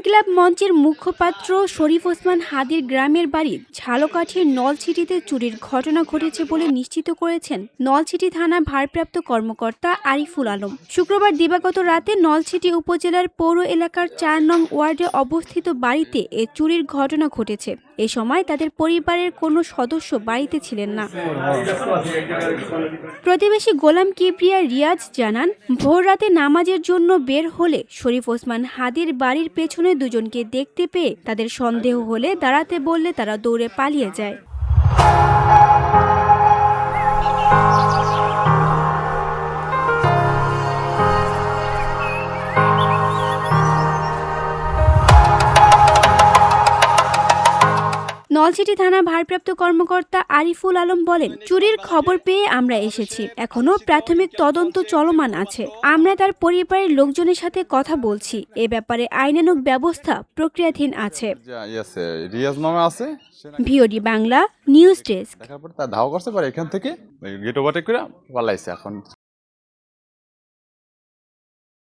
ইনকিলাব মঞ্চের মুখপাত্র শরীফ ওসমান হাদির গ্রামের বাড়ি ঝালকাঠির নলছিটিতে চুরির ঘটনা ঘটেছে বলে নিশ্চিত করেছেন নলছিটি থানার ভারপ্রাপ্ত কর্মকর্তা আরিফুল আলম। শুক্রবার দিবাগত রাতে নলছিটি উপজেলার পৌর এলাকার ৪ নং ওয়ার্ডে অবস্থিত বাড়িতে এ চুরির ঘটনা ঘটেছে। এ সময় তাদের পরিবারের কোনো সদস্য বাড়িতে ছিলেন না। প্রতিবেশী গোলাম কিবরিয়া রিয়াজ জানান, ভোর রাতে নামাজের জন্য বের হলে শরীফ ওসমান হাদির বাড়ির পেছনে দুজনকে দেখতে পেয়ে তাদের সন্দেহ হলে দাঁড়াতে বললে তারা দৌড়ে পালিয়ে যায়। নলছিটি থানা ভারপ্রাপ্ত কর্মকর্তা আরিফুল আলম বলেন, চুরির খবর পেয়ে আমরা এসেছি, এখনো প্রাথমিক তদন্ত চলমান আছে। আমরা তার পরিবারের লোকজনের সাথে কথা বলছি, এ ব্যাপারে আইনানুগ ব্যবস্থা প্রক্রিয়াধীন আছে। VOD Bangla news desk. ধাওয়া করছে পরে এখান থেকে গেট ওভারটেক করে পালাইছে। এখন